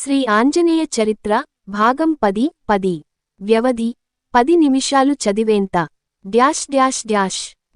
శ్రీ ఆంజనేయ చరిత్ర భాగం 10 వ్యవధి 10 నిమిషాలు చదివేంత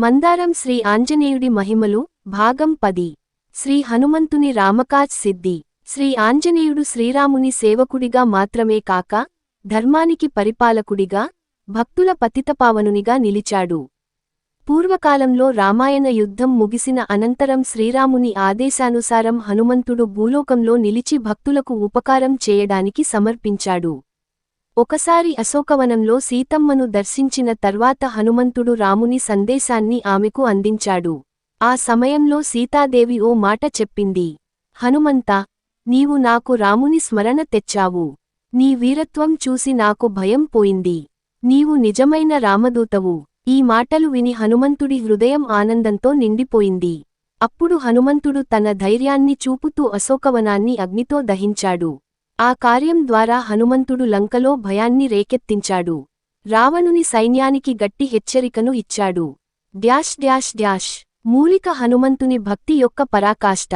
మందారం శ్రీ ఆంజనేయుడి మహిమలు భాగం 10 శ్రీ హనుమంతుని రామకాజ్ సిద్ధి శ్రీ ఆంజనేయుడు శ్రీరాముని సేవకుడిగా మాత్రమే కాక ధర్మానికి పరిపాలకుడిగా భక్తుల పతితపావనునిగా నిలిచాడు. పూర్వకాలంలో రామాయణ యుద్ధం ముగిసిన అనంతరం శ్రీరాముని ఆదేశానుసారం హనుమంతుడు భూలోకంలో నిలిచి భక్తులకు ఉపకారం చేయడానికి సమర్పించాడు. ఒకసారి అశోకవనంలో సీతమ్మను దర్శించిన తర్వాత హనుమంతుడు రాముని సందేశాన్ని ఆమెకు అందించాడు. ఆ సమయంలో సీతాదేవి ఓ మాట చెప్పింది. హనుమంతా, నీవు నాకు రాముని స్మరణ తెచ్చావు. నీ వీరత్వం చూసి నాకు భయం పోయింది. నీవు నిజమైన రామదూతవు. ఈ మాటలు విని హనుమంతుడి హృదయం ఆనందంతో నిండిపోయింది. అప్పుడు హనుమంతుడు తన ధైర్యాన్ని చూపుతూ అశోకవనాన్ని అగ్నితో దహించాడు. ఆ కార్యం ద్వారా హనుమంతుడు లంకలో భయాన్ని రేకెత్తించాడు. రావణుని సైన్యానికి గట్టి హెచ్చరికను ఇచ్చాడు. మూలిక హనుమంతుని భక్తి యొక్క పరాకాష్ట.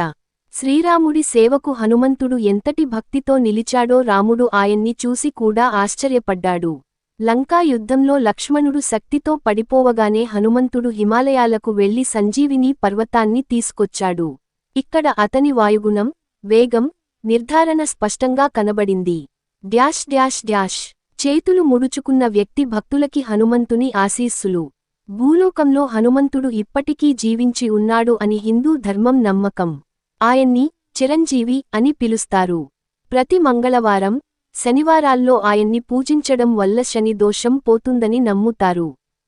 శ్రీరాముడి సేవకు హనుమంతుడు ఎంతటి భక్తితో నిలిచాడో రాముడు ఆయన్ని చూసి కూడా ఆశ్చర్యపడ్డాడు. లంకా యుద్ధంలో లక్ష్మణుడు శక్తితో పడిపోవగానే హనుమంతుడు హిమాలయాలకు వెళ్లి సంజీవిని పర్వతాన్ని తీసుకొచ్చాడు. ఇక్కడ అతని వాయుగుణం, వేగం, నిర్ధారణ స్పష్టంగా కనబడింది. చేతులు ముడుచుకున్న వ్యక్తి భక్తులకి హనుమంతుని ఆశీస్సులు. భూలోకంలో హనుమంతుడు ఇప్పటికీ జీవించి ఉన్నాడు అని హిందూ ధర్మం నమ్మకం. ఆయన్ని చిరంజీవి అని పిలుస్తారు. ప్రతి మంగళవారం, శనివారాల్లో ఆయన్ని పూజించడం వల్ల శని దోషం పోతుందని నమ్ముతారు.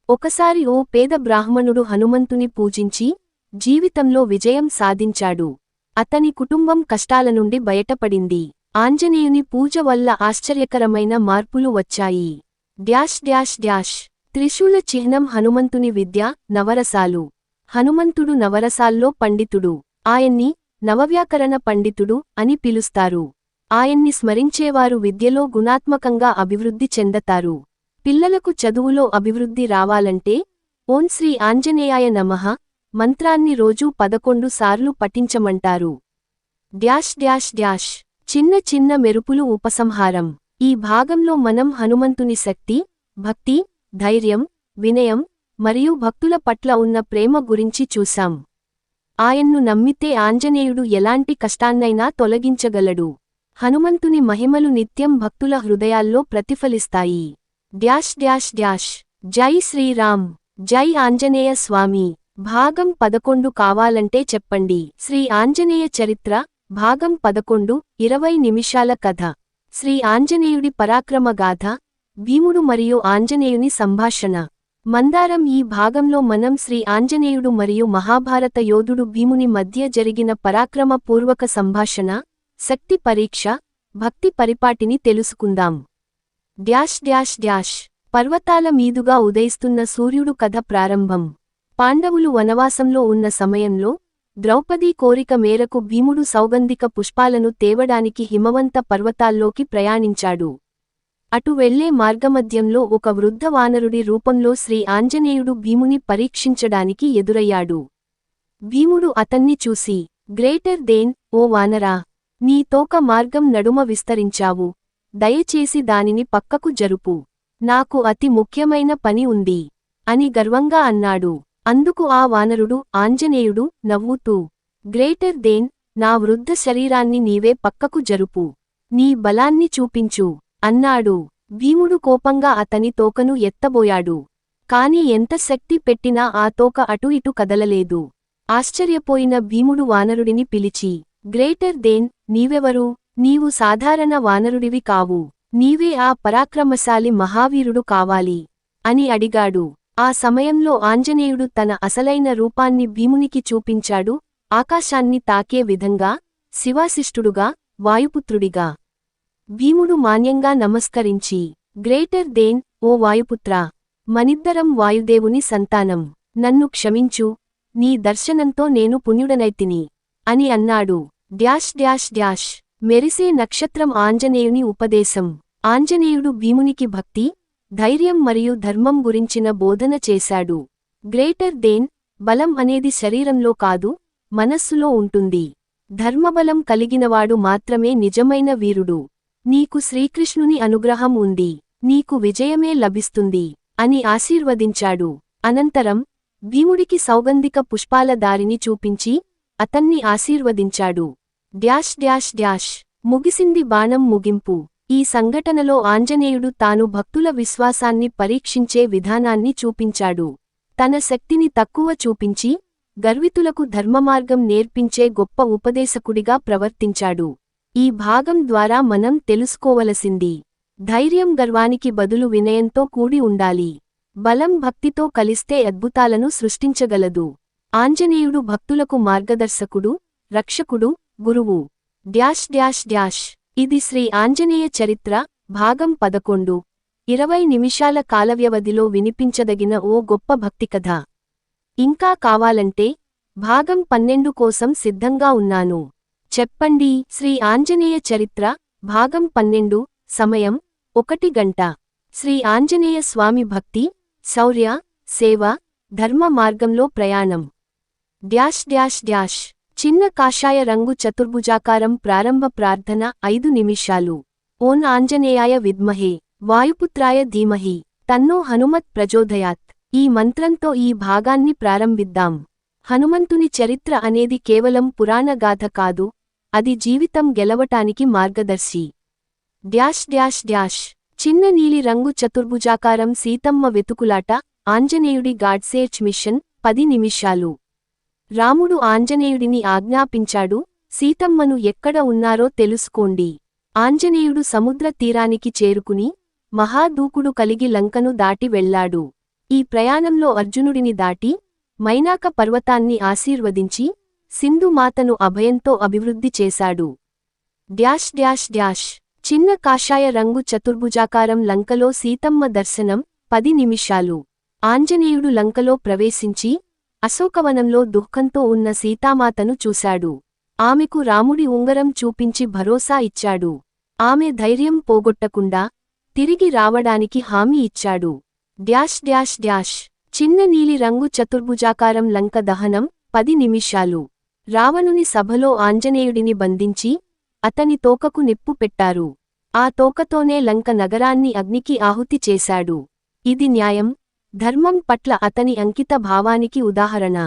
ఒకసారి ఓ పేద బ్రాహ్మణుడు హనుమంతుని పూజించి జీవితంలో విజయం సాధించాడు. అతని కుటుంబం కష్టాల నుండి బయటపడింది. ఆంజనేయుని పూజ వల్ల ఆశ్చర్యకరమైన మార్పులు వచ్చాయి. త్రిశూల చిహ్నం హనుమంతుని విద్య, నవరసాలు. హనుమంతుడు నవరసాల్లో పండితుడు. ఆయన్ని నవవ్యాకరణ పండితుడు అని పిలుస్తారు. ఆయన్ని స్మరించేవారు విద్యలో గుణాత్మకంగా అభివృద్ధి చెందతారు. పిల్లలకు చదువులో అభివృద్ధి రావాలంటే ఓం శ్రీ ఆంజనేయాయ నమః మంత్రాన్ని రోజూ 11 సార్లు పఠించమంటారు. చిన్న చిన్న మెరుపులు ఉపసంహారం. ఈ భాగంలో మనం హనుమంతుని శక్తి, భక్తి, ధైర్యం, వినయం మరియు భక్తుల పట్ల ఉన్న ప్రేమ గురించి చూశాం. ఆయన్ను నమ్మితే ఆంజనేయుడు ఎలాంటి కష్టాన్నైనా తొలగించగలడు. హనుమంతుని మహిమలు నిత్యం భక్తుల హృదయాల్లో ప్రతిఫలిస్తాయి. జై శ్రీరామ్, జై ఆంజనేయ స్వామి. భాగం 11 కావాలంటే చెప్పండి. శ్రీ ఆంజనేయ చరిత్ర భాగం 11 20 నిమిషాల కథ. శ్రీ ఆంజనేయుడి పరాక్రమ గాథ, భీముడు మరియు ఆంజనేయుని సంభాషణ. మందారం. ఈ భాగంలో మనం శ్రీ ఆంజనేయుడు మరియు మహాభారత యోధుడు భీముని మధ్య జరిగిన పరాక్రమ పూర్వక సంభాషణ, శక్తి పరీక్ష, భక్తి పరిపాటిని తెలుసుకుందాం. పర్వతాల మీదుగా ఉదయిస్తున్న సూర్యుడు కథ ప్రారంభం. పాండవులు వనవాసంలో ఉన్న సమయంలో ద్రౌపదీ కోరిక మేరకు భీముడు సౌగంధిక పుష్పాలను తేవడానికి హిమవంత పర్వతాల్లోకి ప్రయాణించాడు. అటు వెళ్లే మార్గమధ్యంలో ఒక వృద్ధ వానరుడి రూపంలో శ్రీ ఆంజనేయుడు భీముని పరీక్షించడానికి ఎదురయ్యాడు. భీముడు అతన్ని చూసి, గ్రేటర్ దేన్, ఓ వానరా, నీ తోక మార్గం నడుమ విస్తరించావు. దయచేసి దానిని పక్కకు జరుపు. నాకు అతి ముఖ్యమైన పని ఉంది అని గర్వంగా అన్నాడు. అందుకు ఆ వానరుడు ఆంజనేయుడు నవ్వుతూ, గ్రేటర్ దేన్, నా వృద్ధ శరీరాన్ని నీవే పక్కకు జరుపు. నీ బలాన్ని చూపించు అన్నాడు. భీముడు కోపంగా అతని తోకను ఎత్తబోయాడు. కాని ఎంత శక్తి పెట్టినా ఆ తోక అటు ఇటు కదలలేదు. ఆశ్చర్యపోయిన భీముడు వానరుడిని పిలిచి, గ్రేటర్ దేన్, నీవెవరు? నీవు సాధారణ వానరుడివి కావు. నీవే ఆ పరాక్రమశాలి మహావీరుడు కావాలి అని అడిగాడు. ఆ సమయంలో ఆంజనేయుడు తన అసలైన రూపాన్ని భీమునికి చూపించాడు. ఆకాశాన్ని తాకే విధంగా, శివాశిష్టుడుగా, వాయుపుత్రుడిగా. భీముడు మాన్యంగా నమస్కరించి, గ్రేటర్ దేన్, ఓ వాయుపుత్రా, మనిద్దరం వాయుదేవుని సంతానం. నన్ను క్షమించు. నీ దర్శనంతో నేను పుణ్యుడనైతిని అని అన్నాడు. మెరిసే నక్షత్రం. ఆంజనేయుని ఉపదేశం. ఆంజనేయుడు భీమునికి భక్తి, ధైర్యం మరియు ధర్మం గురించిన బోధన చేశాడు. గ్రేటర్ దేన్, బలం అనేది శరీరంలో కాదు, మనస్సులో ఉంటుంది. ధర్మబలం కలిగినవాడు మాత్రమే నిజమైన వీరుడు. నీకు శ్రీకృష్ణుని అనుగ్రహం ఉంది, నీకు విజయమే లభిస్తుంది అని ఆశీర్వదించాడు. అనంతరం భీముడికి సౌగంధిక పుష్పాల దారిని చూపించి అతన్ని ఆశీర్వదించాడు. డ్యాష్ డ్యాష్ డ్యాష్ ముగిసింది బాణం ముగింపు. ఈ సంఘటనలో ఆంజనేయుడు తాను భక్తుల విశ్వాసాన్ని పరీక్షించే విధానాన్ని చూపించాడు. తన శక్తిని తక్కువ చూపించి గర్వితులకు ధర్మమార్గం నేర్పించే గొప్ప ఉపదేశకుడిగా ప్రవర్తించాడు. ఈ భాగం ద్వారా మనం తెలుసుకోవలసింది: ధైర్యం గర్వానికి బదులు వినయంతో కూడి ఉండాలి. బలం భక్తితో కలిస్తే అద్భుతాలను సృష్టించగలదు. ఆంజనేయుడు భక్తులకు మార్గదర్శకుడు, రక్షకుడు, గురువు. డ్యాష్ డ్యాష్ డ్యాష్ ఇది శ్రీ ఆంజనేయ చరిత్ర భాగం 11. 20 నిమిషాల కాలవ్యవధిలో వినిపించదగిన ఓ గొప్ప భక్తికథ. ఇంకా కావాలంటే భాగం 12 కోసం సిద్ధంగా ఉన్నాను. చెప్పండి. శ్రీ ఆంజనేయ చరిత్ర భాగం 12. సమయం 1 గంట. శ్రీ ఆంజనేయ స్వామి భక్తి, శౌర్య, సేవ, ధర్మ మార్గంలో ప్రయాణం. డ్యాష్ డ్యాష్ డ్యాష్ చిన్న కాషాయ రంగు చతుర్భుజాకారం. ప్రారంభ ప్రార్థన 5 నిమిషాలు. ఓం ఆంజనేయాయ విద్మహే వాయుపుత్రాయ ధీమహి తన్నో హనుమత్ ప్రచోదయాత్. ఈ మంత్రంతో ఈ భాగాన్ని ప్రారంభిద్దాం. హనుమంతుని చరిత్ర అనేది కేవలం పురాణ గాథ కాదు, అది జీవితం గెలవటానికి మార్గదర్శి. డ్యాష్ డ్యాష్ డ్యాష్ చిన్న నీలి రంగు చతుర్భుజాకారం. సీతమ్మ వెతుకులాట. ఆంజనేయుడి గాడ్సేర్చ్ మిషన్ 10 నిమిషాలు. రాముడు ఆంజనేయుడిని ఆజ్ఞాపించాడు, సీతమ్మను ఎక్కడ ఉన్నారో తెలుసుకోండి. ఆంజనేయుడు సముద్ర తీరానికి చేరుకుని మహాదూకుడు కలిగి లంకను దాటి వెళ్లాడు. ఈ ప్రయాణంలో అర్జునుడిని దాటి మైనాక పర్వతాన్ని ఆశీర్వదించి సింధుమాతను అభయంతో అభివృద్ధి చేశాడు. డ్యాష్ డ్యాష్ డ్యాష్ చిన్న కాషాయ రంగు చతుర్భుజాకారం. లంకలో సీతమ్మ దర్శనం 10 నిమిషాలు. ఆంజనేయుడు లంకలో ప్రవేశించి అశోకవనంలో దుఃఖంతో ఉన్న సీతామాతను చూశాడు. ఆమెకు రాముడి ఉంగరం చూపించి భరోసా ఇచ్చాడు. ఆమె ధైర్యం పోగొట్టకుండా తిరిగి రావడానికి హామీ ఇచ్చాడు. డ్యాష్ డ్యాష్ డ్యాష్ చిన్న నీలి రంగు చతుర్భుజాకారం. లంక దహనం 10 నిమిషాలు. రావణుని సభలో ఆంజనేయుడిని బంధించి అతని తోకకు నిప్పు పెట్టారు. ఆ తోకతోనే లంక నగరాన్ని అగ్నికి ఆహుతి చేశాడు. ఇది న్యాయం, ధర్మం పట్ల అతని అంకిత భావానికి ఉదాహరణ.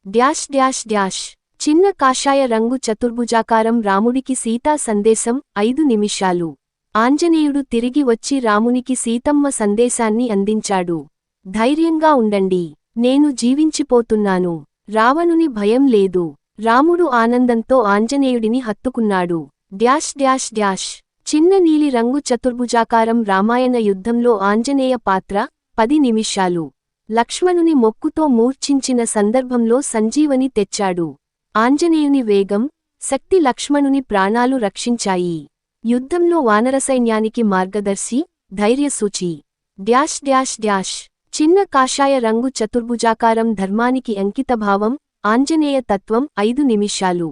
డ్యాష్ డ్యాష్ డ్యాష్ చిన్న కాషాయ రంగు చతుర్భుజాకారం. రాముడికి సీతా సందేశం 5 నిమిషాలు. ఆంజనేయుడు తిరిగి వచ్చి రామునికి సీతమ్మ సందేశాన్ని అందించాడు. ధైర్యంగా ఉండండి, నేను జీవించిపోతున్నాను, రావణుని భయం లేదు. రాముడు ఆనందంతో ఆంజనేయుడిని హత్తుకున్నాడు. డ్యాష్ డ్యాష్ డ్యాష్ చిన్న నీలి రంగు చతుర్భుజాకారం. రామాయణ యుద్ధంలో ఆంజనేయ పాత్ర 10 నిమిషాలు. లక్ష్మణుని మొక్కుతో మూర్ఛించిన సందర్భంలో సంజీవని తెచ్చాడు. ఆంజనేయుని వేగం, శక్తి లక్ష్మణుని ప్రాణాలు రక్షించాయి. యుద్ధంలో వానరసైన్యానికి మార్గదర్శి, ధైర్యసూచి. డ్యాష్ డ్యాష్ డ్యాష్ చిన్న కాషాయ రంగు చతుర్భుజాకారం. ధర్మానికి అంకితభావం, ఆంజనేయ తత్వం 5 నిమిషాలు.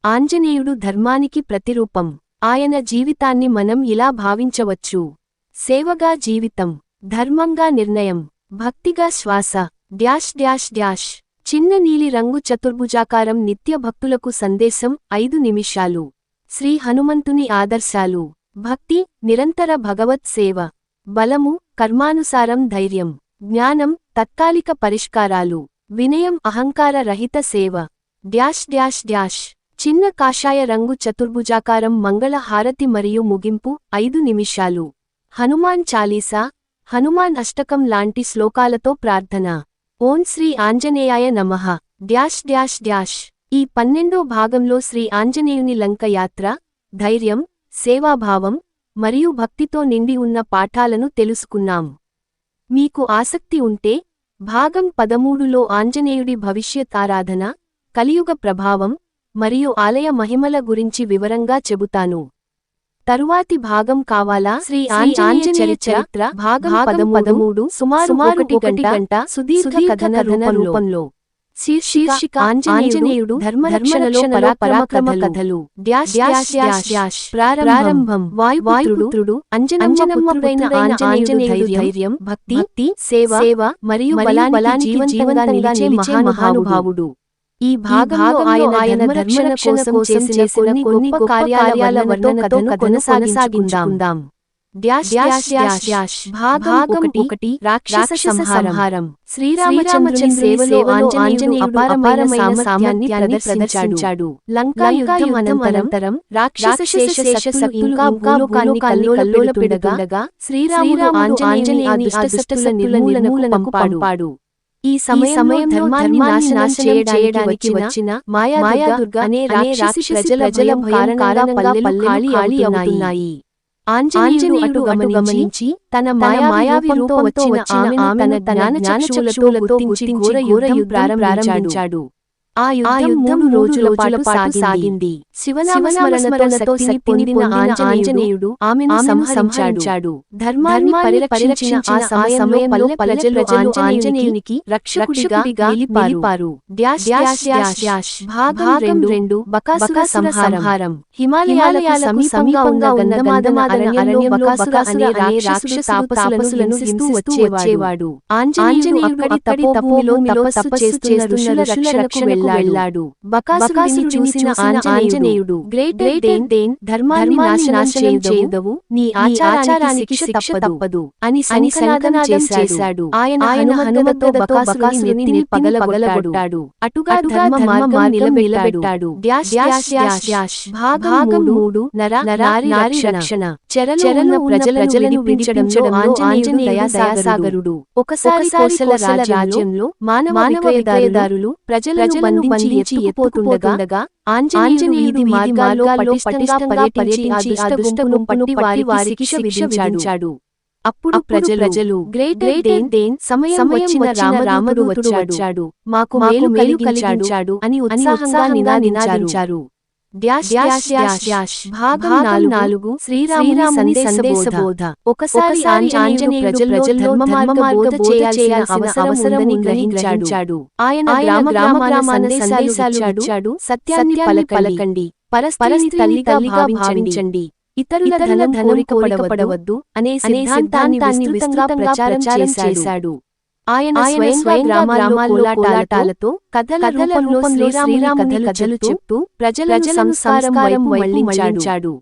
ఆంజనేయుడు ధర్మానికి ప్రతిరూపం. ఆయన జీవితాన్ని మనం ఇలా భావించవచ్చు: సేవగా జీవితం, ధర్మంగా నిర్ణయం, భక్తిగా శ్వాస. డ్యాష్ డ్యాష్ డ్యాష్ చిన్న నీలి రంగు చతుర్భుజాకారం. నిత్య భక్తులకు సందేశం 5 నిమిషాలు. శ్రీ హనుమంతుని ఆదర్శాలు: భక్తి, నిరంతర భగవత్ సేవ, బలము, కర్మానుసారం ధైర్యం, జ్ఞానం, తాత్కాలిక పరిష్కారాలు, వినయం, అహంకార రహిత సేవ. డ్యాష్ డ్యాష్ డ్యాష్ చిన్న కాషాయ రంగు చతుర్భుజాకారం. మంగళ హారతి మరియు ముగింపు 5 నిమిషాలు. హనుమాన్ చాలీసా, హనుమాన్ అష్టకం లాంటి శ్లోకాలతో ప్రార్థన. ఓం శ్రీ ఆంజనేయాయ నమః. డ్యాష్ డ్యాష్ డ్యాష్ ఈ 12వ భాగంలో శ్రీ ఆంజనేయుని లంక యాత్ర, ధైర్యం, సేవాభావం మరియు భక్తితో నిండి ఉన్న పాఠాలను తెలుసుకున్నాం. మీకు ఆసక్తి ఉంటే భాగం 13లో ఆంజనేయుడి భవిష్యత్ ఆరాధన, కలియుగ ప్రభావం మరియు ఆలయ మహిమల గురించి వివరంగా చెబుతాను. తరువాతి భాగం కావాలా? శ్రీ ఆంజనేయ చరిత్ర భాగం 13 సుమారు 1 గంట సుదీర్ఘ కథన రూపంలో. శీర్షిక ఆంజనేయుడు ధర్మరక్షణలో పరాక్రమ కథలు. డ్యాష్ డ్యాష్ డ్యాష్ డ్యాష్ ప్రారంభం. వాయుపుత్రుడు అంజనమ్మపైన ఆంజనేయుడు ధైర్యం, భక్తి, సేవ మరియు బలానికి జీవంతంగా నిలిచే మహానుభావుడు. ఈ భాగంలో ఆయన ధర్మరక్షణ కోసం చేసిన కొన్ని గొప్ప కార్యాల వర్ణనతో కథను కొనసాగించుకుందాం. భాగం 1 రాక్షస సంహారం. శ్రీరామచంద్రుని సేవలో ఆంజనేయుడు అపారమైన సామర్థ్యాన్ని ప్రదర్శించాడు. లంకా యుద్ధం అనంతరం రాక్షస శేషశక్తులు ఇంకా భూలోకాన్ని కల్లోలపెడుతుండగా శ్రీరాముడు ఆంజనేయుని ఆ దుష్టశక్తుల నిర్మూలనకు పంపాడు. ఈ సమయంలో ధర్మాన్ని నాశనం చేయడానికి వచ్చిన మాయాదుర్గ అనే రాక్షసి ప్రజల భయం కారణంగా పల్లెలు ఖాళీ అవుతున్నాయి. ఆంజనేయుడు అటు గమనించి తన మాయావి రూపంతో వచ్చిన ఆమెను తన జ్ఞానచక్షులతో గుర్తించి ఘోర యుద్ధం ప్రారంభించాడు. ఆ యుద్ధం 3 రోజుల పాటు సాగింది. శివనామస్మరణతో శక్తి పొందిన ఆంజనేయుడు ఆమెను సంహరించాడు. ధర్మాన్ని పరిరక్షించిన ఆ సమయంలో ప్రజలు ఆంజనేయునికి రక్షకుడిగా నిలిపారు. భాగం 2 బకాసుర సంహారం. హిమాలయాలకు సమీపంగా ఉన్న గంధమాదన అరణ్యంలో బకాసుర అనే రాక్షసుడు తాపసులను హింసిస్తూ వచ్చేవాడు. ఆంజనేయుడు అక్కడి తపోభూమిలో తపస్సు చేస్తున్న ఋషుల రక్షణకు వెళ్ళాడు. బకాసురుడిని చూసిన ఆంజనేయుడు గ్రేట్ డేన్ ధర్మాన్ని నాశనం చేయదవు, నీ ఆచారానికి శిక్ష తప్పదు అని సంకనాదం చేశాడు. ఆయన హనుమతో బకాసురుని నెత్తిని పగలగొట్టాడు. అటుగా ధర్మ మార్గం నిలబెట్టాడు. భాగం 3 నారీ రక్షణ. చెరలో ప్రజలను విడిపించడంలో ఆంజనేయుడు దయాసాగరుడు. ఒకసారి కోసల రాజ్యంలో మానవ విక్రయదారులు ప్రజలను బంధించి ఎత్తుకుపోతుండగా ఆంజనేయుడు వీధి మార్గాల్లో పటిష్టంగా పర్యటించి ఆ దుష్టగుంపును పట్టి వారికి శిక్ష విధించాడు. అప్పుడు ప్రజలు గ్రేట్ డేన్ సమయం వచ్చిన రామదూతుడు వచ్చాడు, మాకు మేలు కలిగించాడు అని ఉత్సాహంగా నినాదించారు. భాగం 4 శ్రీరాముని సందేశబోధ. ఒకసారి ఆంజనేయుడు ప్రజల్లో ధర్మమార్గ బోధ చేయాల్సిన అవసరం ఉందని గ్రహించాడు. ఆయన గ్రామాన సందేశాలు ఇచ్చాడు. సత్యాన్ని పలకండి, పరస్పరిని తల్లిగా భావించండి, ఇతరుల ధనం కోరికపడవద్దు అనే సిద్ధాంతాన్ని విస్తృతంగా ప్రచారం చేశాడు. ఆయన స్వయంగా గ్రామాల్లో కోలాటాలతో కథల రూపంలో శ్రీరాముని కథలు చెప్తూ ప్రజలను సంస్కారం మళ్లించాడు.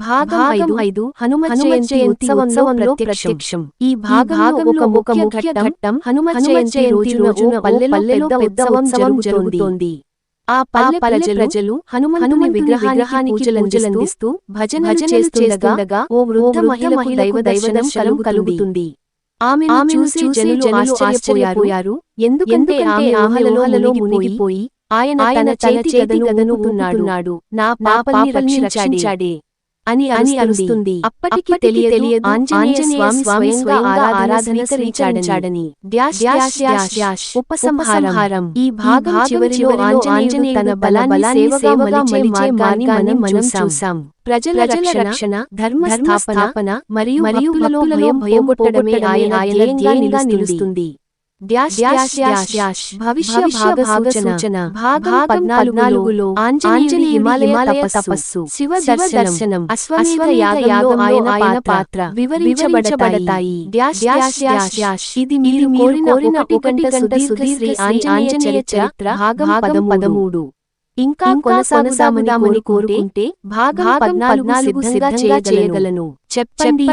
భాగం 5 హనుమత్ జయంతి ఉత్సవంలో ప్రత్యక్షం. ఈ భాగం ఒక ముఖ్య ఘట్టం. హనుమత్ జయంతి రోజున పల్లెలో పెద్ద ఉత్సవం జరుగుతోంది. ఆ పల్లె ప్రజలు హనుమంతుని విగ్రహానికి పూజలందిస్తూ భజనలు చేస్తుండగా ఓ వృద్ధ మహిళకు దైవదర్శనం కలుగుతుంది. ఆమెను చూసి జనులు ఆశ్చర్యపోయారు. ఎందుకంటే ఆమె ఊహలలో మునిగిపోయి ఆయన తన చేతి గదను ఊపుతున్నాడు, నా పాపాన్ని రక్షించాడే అని అరుస్తుంది. అప్పటికి తెలియదు ఆంజనేయ స్వామి స్వయంగా ఆరాధన స్వీకరించాడని. ఉపసంహారం. ఈ భాగం చివరిలో ఆంజనేయుడు తన బలాన్ని సేవగా మలిచే మార్గాన్ని మనం చూసాం. ప్రజల రక్షణ, ధర్మ స్థాపన మరియు భక్తులలో భయం పోగొట్టడమే ఆయన ధ్యేయంగా నిలుస్తుంది. భవిష్య భాగ సూచన. భాగం 14లో ఆంజనేయుని హిమాలయ తపస్సు, శివ దర్శనం, అశ్వమేధ యాగంలో ఆయన పాత్ర వివరించబడతాయి. ఇది మీరు కోరిన 1 గంట సుదీర్ఘ ఆంజనేయ చరిత్ర. భాగం 13 ఇంకా కొనసాగుదామని కోరుకుంటే భాగం 14 సిద్ధంగా చేయగలను. చెప్పండి.